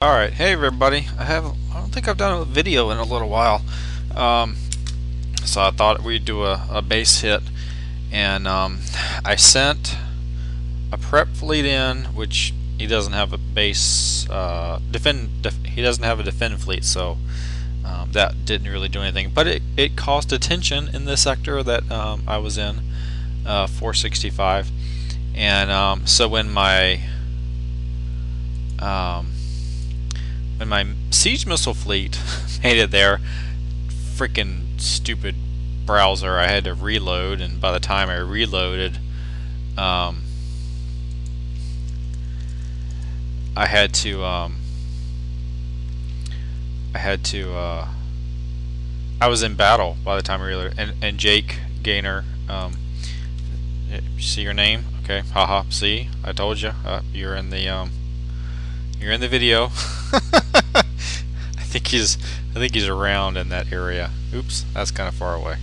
Alright, hey everybody. I don't think I've done a video in a little while. Um, so I thought we'd do a base hit, and I sent a prep fleet in, which he doesn't have a base he doesn't have a defend fleet, so that didn't really do anything. But it caused attention in the sector that I was in, 465, and so um, when my siege missile fleet made it there, freaking stupid browser, I had to reload, and by the time I reloaded, um, I had to I was in battle by the time I reloaded, and Jake Gainer, see your name? Okay, haha. See, I told you. You're in the video. I think he's around in that area. Oops, that's kind of far away.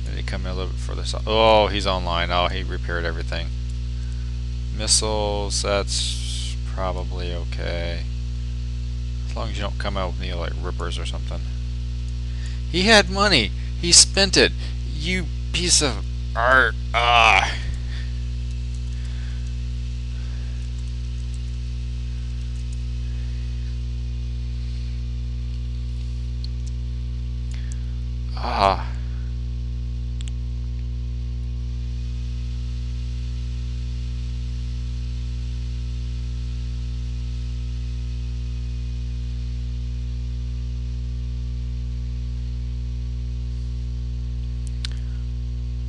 Did he come in a little bit further south? Oh, he's online. Oh, he repaired everything. Missiles, that's probably okay. As long as you don't come out with any like rippers or something. He had money. He spent it. You piece of art. Ah. Ah.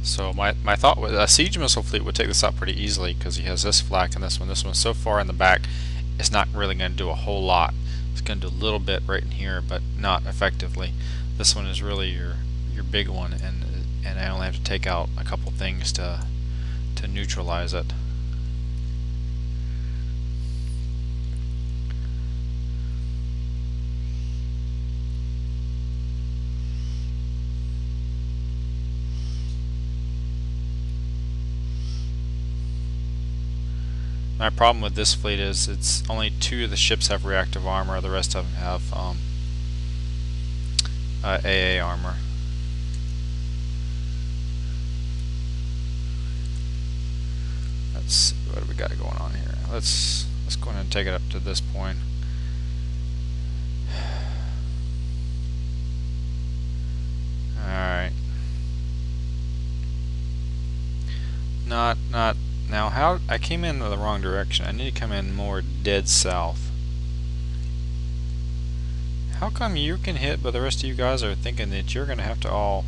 So my thought was a siege missile fleet would take this out pretty easily because he has this flak and this one. This one's so far in the back, it's not really going to do a whole lot. It's going to do a little bit right in here, but not effectively. This one is really your big one, and I only have to take out a couple things to neutralize it. My problem with this fleet is it's only 2 of the ships have reactive armor, the rest of them have AA armor. Let's see what we got going on here. Let's go ahead and take it up to this point. Alright. Not now, how I came in the wrong direction. I need to come in more dead south. How come you can hit, but the rest of you guys are thinking that you're going to have to all...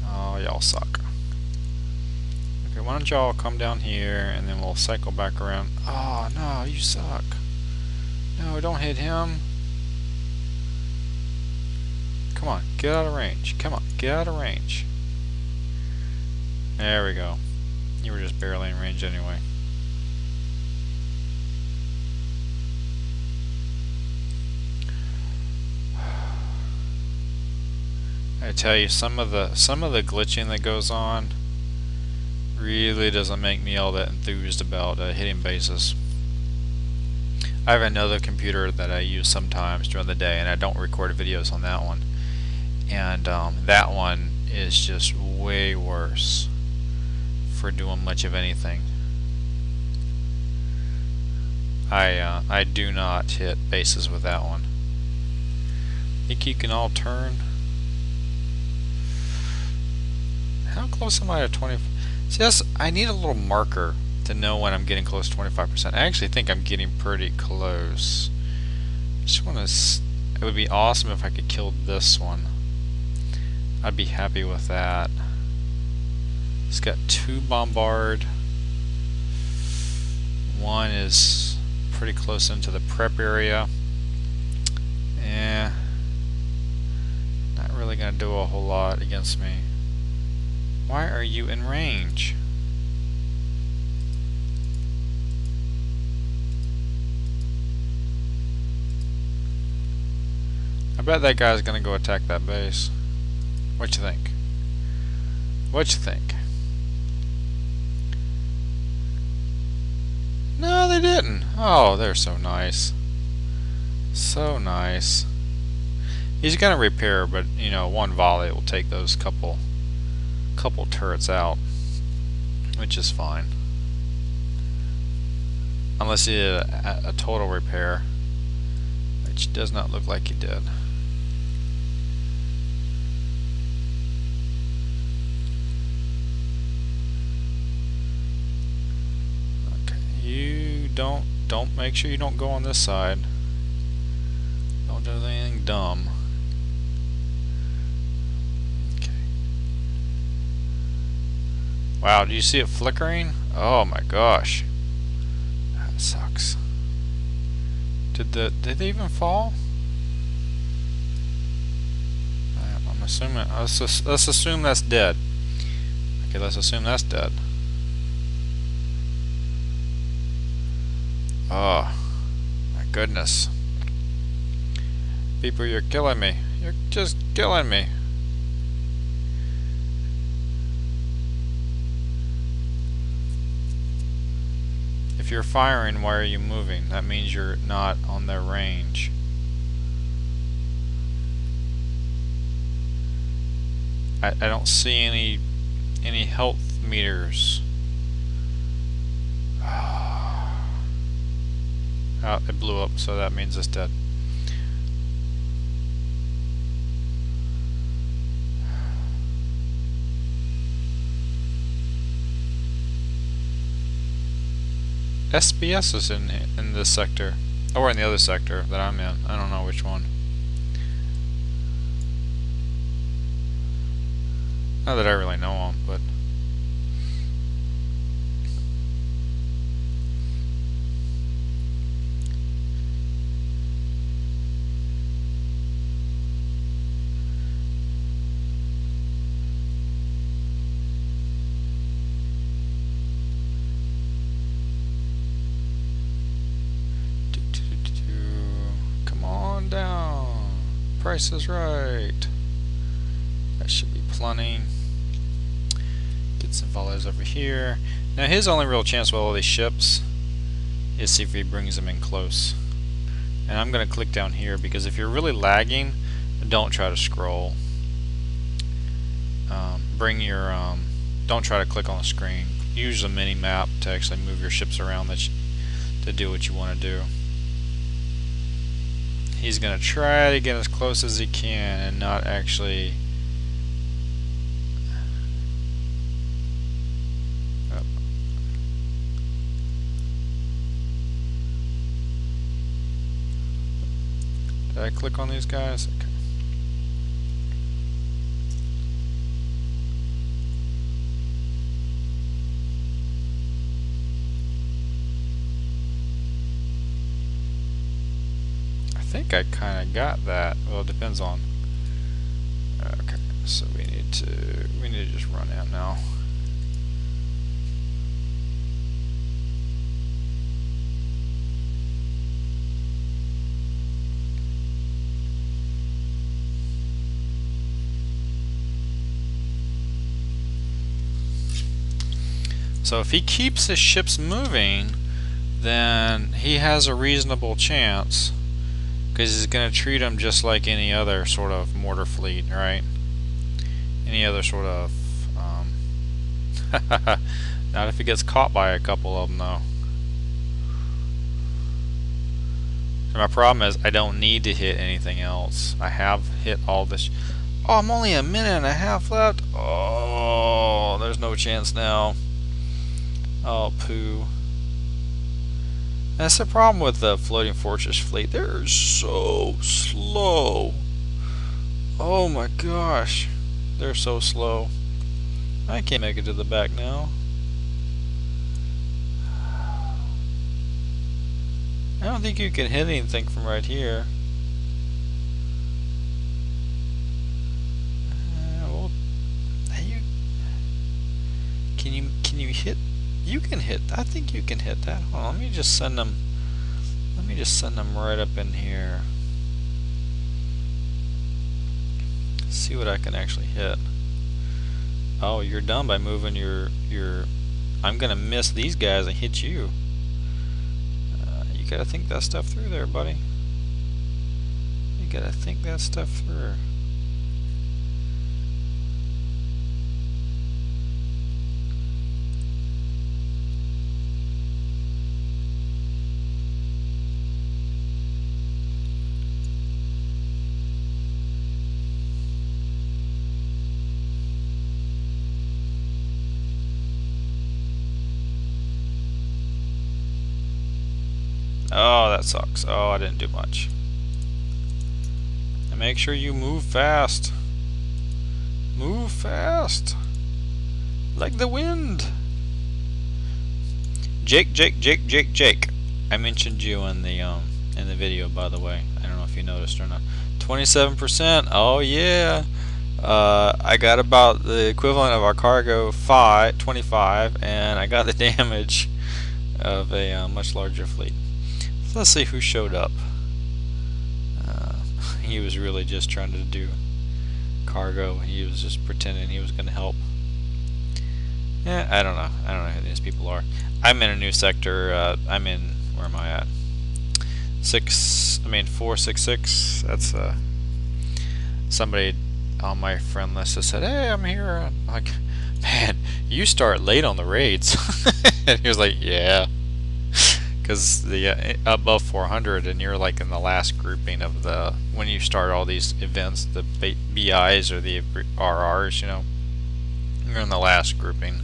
Oh, y'all suck. Okay, why don't y'all come down here and then we'll cycle back around. Oh, no, you suck. No, don't hit him. Come on, get out of range. Come on, get out of range. There we go. You were just barely in range anyway. I tell you, some of the glitching that goes on really doesn't make me all that enthused about hitting bases. I have another computer that I use sometimes during the day, and I don't record videos on that one. And that one is just way worse for doing much of anything. I do not hit bases with that one. Think you can all turn? How close am I to 20? See, I need a little marker to know when I'm getting close to 25%. I actually think I'm getting pretty close. Just want to. It would be awesome if I could kill this one. I'd be happy with that. It's got 2 bombard. One is pretty close into the prep area. Not really gonna do a whole lot against me. Why are you in range? I bet that guy's gonna go attack that base. What you think? What you think? No, they didn't. Oh, they're so nice. So nice. He's gonna repair, but you know, one volley will take those couple turrets out, which is fine. Unless he did a total repair, which does not look like he did. Okay, you don't make sure you don't go on this side. Don't do anything dumb. Okay. Wow, do you see it flickering? Oh my gosh. That sucks. Did they even fall? I'm assuming. Let's assume that's dead. Okay, let's assume that's dead. Oh my goodness. People, you're killing me. You're just killing me. If you're firing, why are you moving? That means you're not on their range. I don't see any health meters. Oh, it blew up, so that means it's dead. SBS is in this sector, or in the other sector that I'm in. I don't know which one. Not that I really know them, but come on down. Price is right. That should be plenty. Get some follows over here. Now his only real chance with all these ships is see if he brings them in close. And I'm going to click down here because if you're really lagging, don't try to scroll. Don't try to click on the screen. Use the mini map to actually move your ships around to do what you want to do. He's going to try to get as close as he can and not actually. Did I click on these guys? Okay. I think I kind of got that. Well, it depends on. Okay, so we need to just run out now. So if he keeps his ships moving, then he has a reasonable chance, because he's going to treat them just like any other sort of mortar fleet, right? Any other sort of not if he gets caught by a couple of them though. So my problem is I don't need to hit anything else. I have hit all this. Oh, I'm only a minute and a half left. Oh, there's no chance now. Oh, poo. That's the problem with the floating fortress fleet. They're so slow. Oh my gosh. They're so slow. I can't make it to the back now. I don't think you can hit anything from right here. Well, can you hit? You can hit. I think you can hit that. Hold on, let me just send them. Let me just send them right up in here. see what I can actually hit. Oh, you're done by moving your. I'm gonna miss these guys and hit you. You gotta think that stuff through there, buddy. You gotta think that stuff through. Oh, that sucks. Oh, I didn't do much. And make sure you move fast. Move fast. Like the wind. Jake. I mentioned you in the video, by the way. I don't know if you noticed or not. 27%. Oh yeah. I got about the equivalent of our cargo 25, and I got the damage of a much larger fleet. So let's see who showed up. He was really just trying to do cargo. He was just pretending he was going to help. Yeah, I don't know. I don't know who these people are. I'm in a new sector. I'm in, where am I at? 466. That's somebody on my friend list that said, "Hey, I'm here." I'm like, man, you start late on the raids. And he was like, yeah. Because the above 400, and you're like in the last grouping of the, when you start all these events, the BIs or the RRs, you know, you're in the last grouping.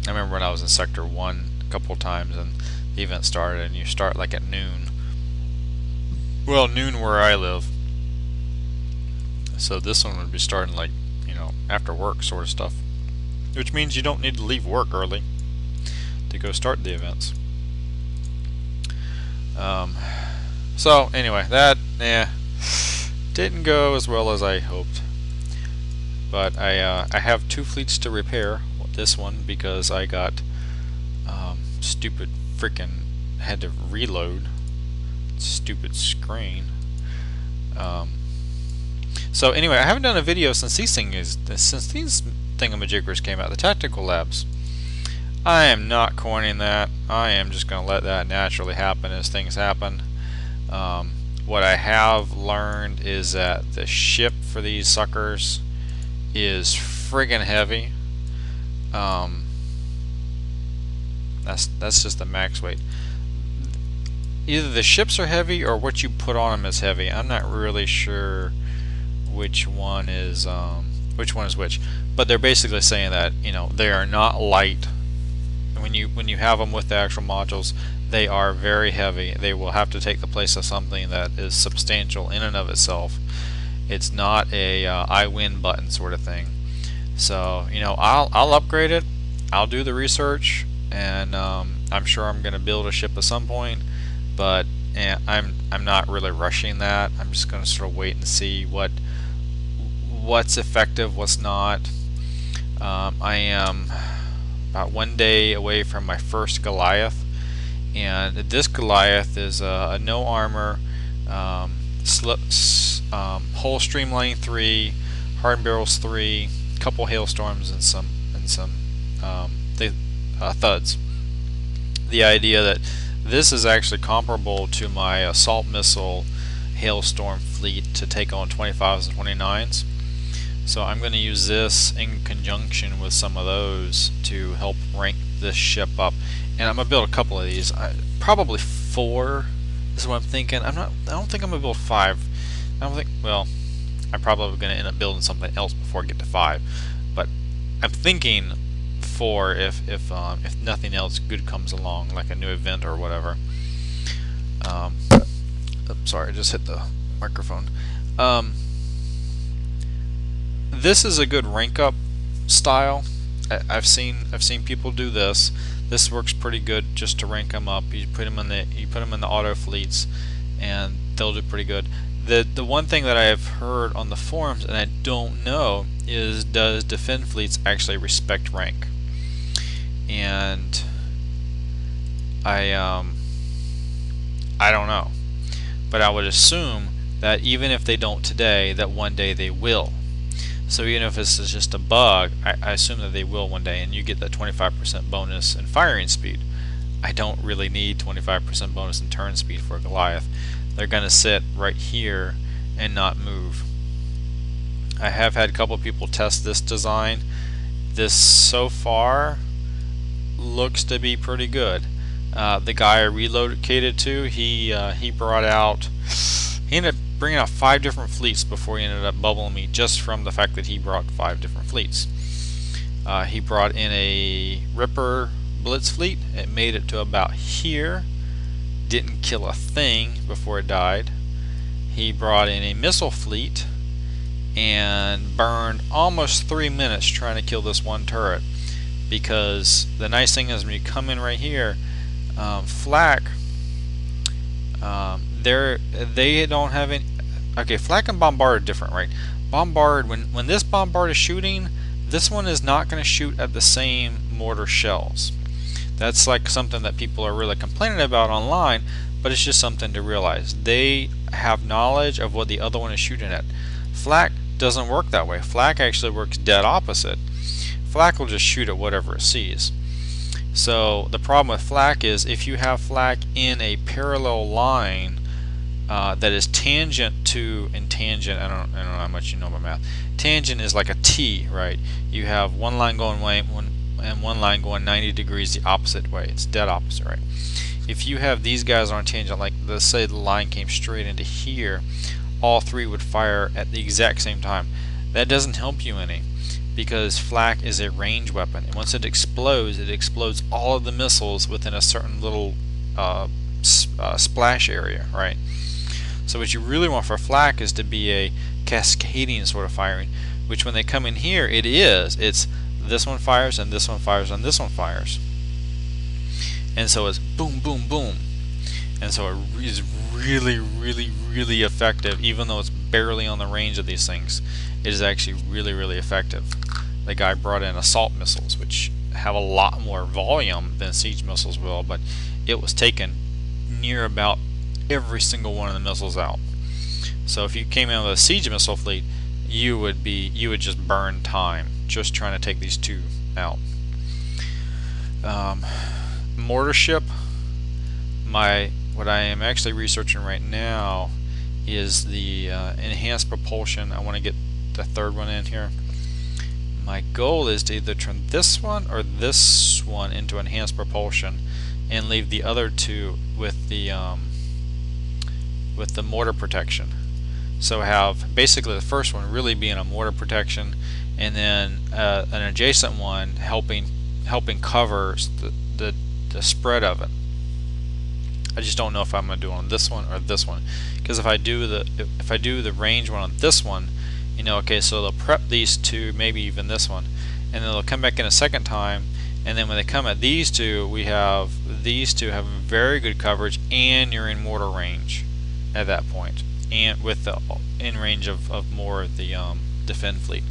I remember when I was in Sector 1 a couple times, and the event started, and you start like at noon. Well, noon where I live. So this one would be starting like, you know, after work sort of stuff, which means you don't need to leave work early to go start the events. So anyway, that didn't go as well as I hoped, but I have 2 fleets to repair. This one because I got stupid freaking had to reload, stupid screen. So anyway, I haven't done a video since these thingamajiggers came out, the tactical labs. I am not coining that. I am just going to let that naturally happen as things happen. What I have learned is that the ship for these suckers is friggin' heavy. That's just the max weight. Either the ships are heavy or what you put on them is heavy. I'm not really sure which one is which. But they're basically saying that, you know, they are not light. When you have them with the actual modules, they are very heavy. They will have to take the place of something that is substantial in and of itself. It's not a I win button sort of thing. So, you know, I'll upgrade it. I'll do the research, and I'm sure I'm going to build a ship at some point. But I'm not really rushing that. I'm just going to sort of wait and see what's effective, what's not. I am about 1 day away from my first Goliath, and this Goliath is a no armor, hull streamlining 3, hardened barrels 3, couple hailstorms, and some thuds. The idea that this is actually comparable to my assault missile hailstorm fleet to take on 25s and 29s. So I'm going to use this in conjunction with some of those to help rank this ship up. And I'm going to build a couple of these. Probably 4 is what I'm thinking. I don't think I'm going to build 5. Well, I'm probably going to end up building something else before I get to 5. But I'm thinking 4 if nothing else good comes along, like a new event or whatever. Oops, sorry, I just hit the microphone. This is a good rank up style. I've seen people do this. This works pretty good just to rank them up. You put them in the auto fleets, and they'll do pretty good. The one thing that I have heard on the forums, and I don't know, is does defend fleets actually respect rank? And I don't know, but I would assume that even if they don't today, that one day they will. So even if this is just a bug, I assume that they will one day, and you get that 25% bonus in firing speed. I don't really need 25% bonus in turn speed for a Goliath. They're going to sit right here and not move. I have had a couple of people test this design. This so far looks to be pretty good. The guy I relocated to, he brought out, he ended up bringing out 5 different fleets before he ended up bubbling me, just from the fact that he brought 5 different fleets. He brought in a Ripper Blitz fleet. It made it to about here, didn't kill a thing before it died. He brought in a missile fleet and burned almost 3 minutes trying to kill this one turret, because the nice thing is when you come in right here, Flak, they don't have any. Okay, Flak and Bombard are different, right? Bombard, when this Bombard is shooting, this one is not going to shoot at the same mortar shells. That's like something that people are really complaining about online, but it's just something to realize. They have knowledge of what the other one is shooting at. Flak doesn't work that way. Flak actually works dead opposite. Flak will just shoot at whatever it sees. So the problem with Flak is if you have Flak in a parallel line that is tangent to, and tangent, I don't know how much you know about math. Tangent is like a T, right? You have one line going way, and one line going 90 degrees the opposite way. It's dead opposite, right? If you have these guys on tangent, like let's say the line came straight into here, all 3 would fire at the exact same time. That doesn't help you any, because Flak is a range weapon, and once it explodes all of the missiles within a certain little splash area, right? So what you really want for Flak is to be a cascading sort of firing, which when they come in here, it's this one fires, and this one fires, and this one fires. And so it's boom, boom, boom. And so it is really, really, really effective, even though it's barely on the range of these things. It is actually really, really effective. The guy brought in assault missiles, which have a lot more volume than siege missiles will, but it was taking near about every single one of the missiles out. So if you came in with a siege missile fleet, you would just burn time just trying to take these 2 out. Mortar ship, what I am actually researching right now is the enhanced propulsion. I want to get the 3rd one in here. My goal is to either turn this one or this one into enhanced propulsion and leave the other 2 with the mortar protection. So have basically the first one really being a mortar protection, and then an adjacent one helping cover the spread of it. I just don't know if I'm going to do it on this one or this one, because if I do the range one on this one, you know, okay, so they'll prep these 2, maybe even this one, and then they'll come back in a second time, and then when they come at these 2, we have these 2 have very good coverage, and you're in mortar range at that point, and with the in range of more of the defend fleet.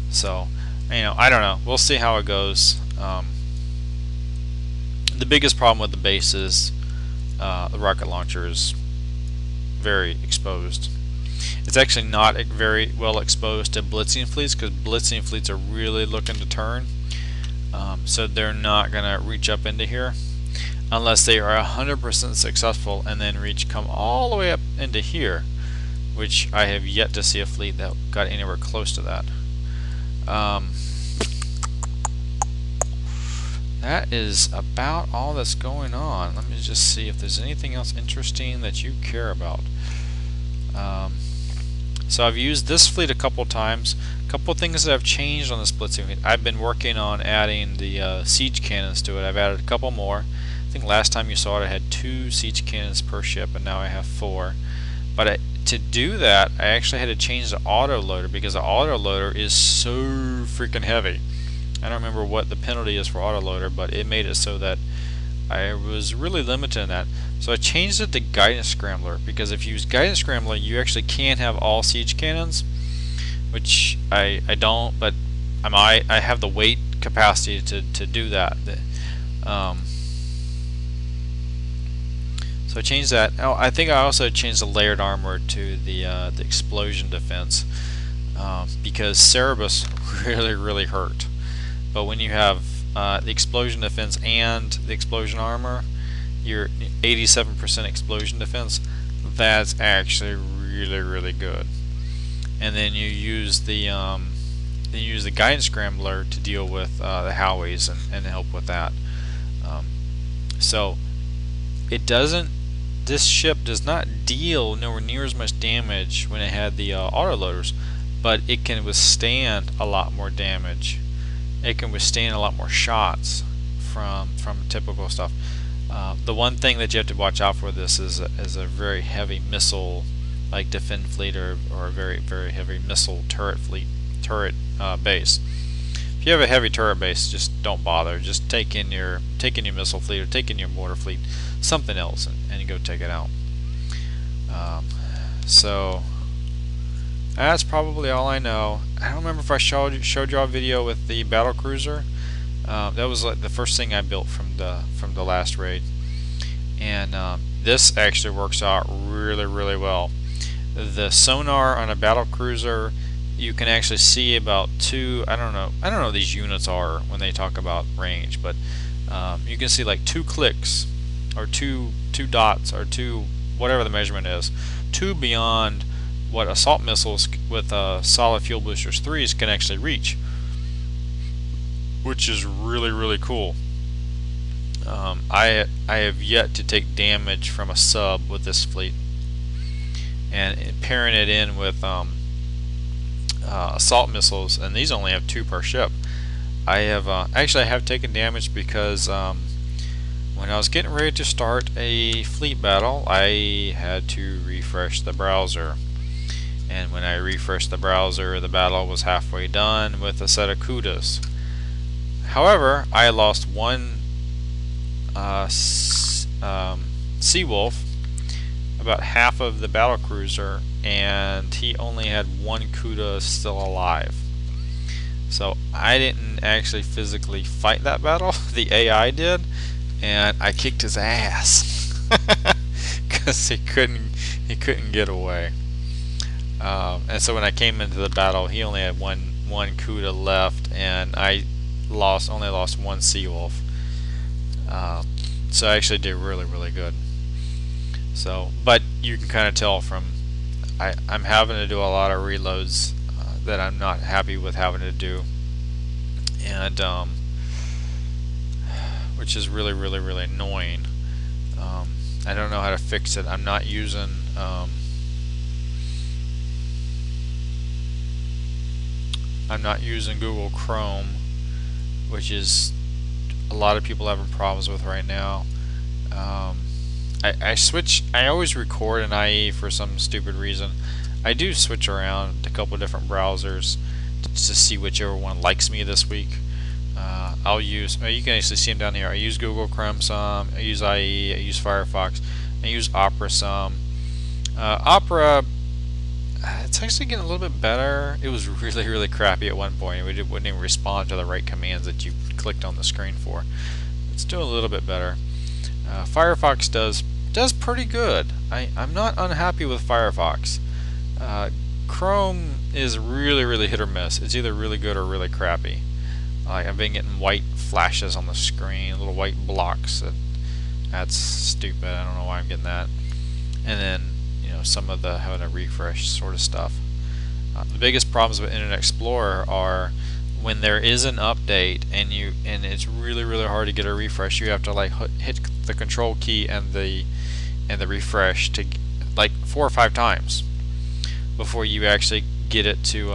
So, you know, I don't know. We'll see how it goes. The biggest problem with the base is the rocket launcher is very exposed. It's actually not very well exposed to blitzing fleets, because blitzing fleets are really looking to turn. So they're not going to reach up into here unless they are 100% successful and then come all the way up into here, which I have yet to see a fleet that got anywhere close to that. That is about all that's going on. Let me just see if there's anything else interesting that you care about. So I've used this fleet a couple times. A couple things that have changed on this blitzing fleet. I've been working on adding the siege cannons to it. I've added a couple more. I think last time you saw it I had 2 siege cannons per ship, and now I have 4. But to do that, I actually had to change the autoloader, because the autoloader is so freaking heavy. I don't remember what the penalty is for autoloader, but it made it so that I was really limited in that. So I changed it to guidance scrambler, because if you use guidance scrambler, you actually can have all siege cannons, which I don't, but I have the weight capacity to do that. So So I changed that. Oh, I think I also changed the layered armor to the explosion defense, because Cerebus really hurt. But when you have the explosion defense and the explosion armor, your 87% explosion defense, that's actually really good. And then you use the guidance scrambler to deal with the Howies and help with that. So it doesn't. This ship does not deal nowhere near as much damage when it had the autoloaders, but it can withstand a lot more damage. It can withstand a lot more shots from typical stuff. The one thing that you have to watch out for this is a very heavy missile, like defend fleet or a very heavy missile turret base. If you have a heavy turret base, just don't bother. Just take in your missile fleet or take in your mortar fleet, something else, and you go take it out. So that's probably all I know. I don't remember if I showed you a video with the battle cruiser. That was like the first thing I built from the last raid, and this actually works out really well. The sonar on a battle cruiser, you can actually see about I don't know what these units are when they talk about range, but you can see like 2 clicks or two dots or whatever the measurement is, 2 beyond what assault missiles with solid fuel boosters 3s can actually reach, which is really cool. I have yet to take damage from a sub with this fleet, and pairing it in with assault missiles, and these only have 2 per ship. I have taken damage because when I was getting ready to start a fleet battle, I had to refresh the browser, and when I refreshed the browser, the battle was halfway done with a set of kudos. However, I lost 1 Seawolf, about half of the battle cruiser, and he only had 1 Cuda still alive. So I didn't actually physically fight that battle. The AI did, and I kicked his ass because he couldn't get away. And so when I came into the battle, he only had one Cuda left, and I only lost 1 Seawolf. So I actually did really good. So, but you can kind of tell from I'm having to do a lot of reloads that I'm not happy with having to do, and which is really annoying. I don't know how to fix it. I'm not using Google Chrome, which is a lot of people having problems with right now. I always record in IE for some stupid reason. I do switch around to a couple different browsers to see whichever one likes me this week. I'll use, you can actually see them down here. I use Google Chrome some, I use IE, I use Firefox, I use Opera some. Opera, it's actually getting a little bit better. It was really crappy at one point. It wouldn't even respond to the right commands that you clicked on the screen for. It's doing a little bit better. Firefox does pretty good. I'm not unhappy with Firefox. Chrome is really hit or miss. It's either really good or really crappy. Like, I've been getting white flashes on the screen, little white blocks. That's stupid. I don't know why I'm getting that. And then, some of the having a refresh sort of stuff. The biggest problems with Internet Explorer are when there is an update and it's really hard to get a refresh. You have to like hit the control key and the refresh to like 4 or 5 times before you actually get it to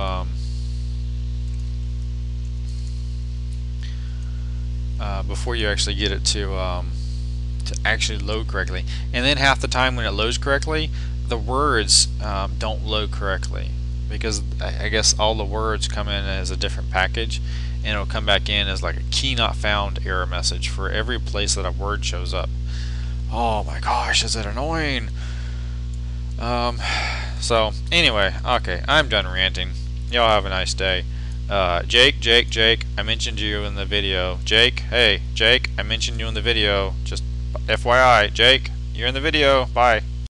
actually load correctly. And then half the time when it loads correctly, the words don't load correctly, because I guess all the words come in as a different package, and it'll come back in as like a key not found error message for every place that a word shows up. Oh my gosh, is it annoying? So anyway, okay, I'm done ranting. Y'all have a nice day. Jake, I mentioned you in the video. Jake, hey, Jake, I mentioned you in the video. Just FYI, Jake. You're in the video. Bye.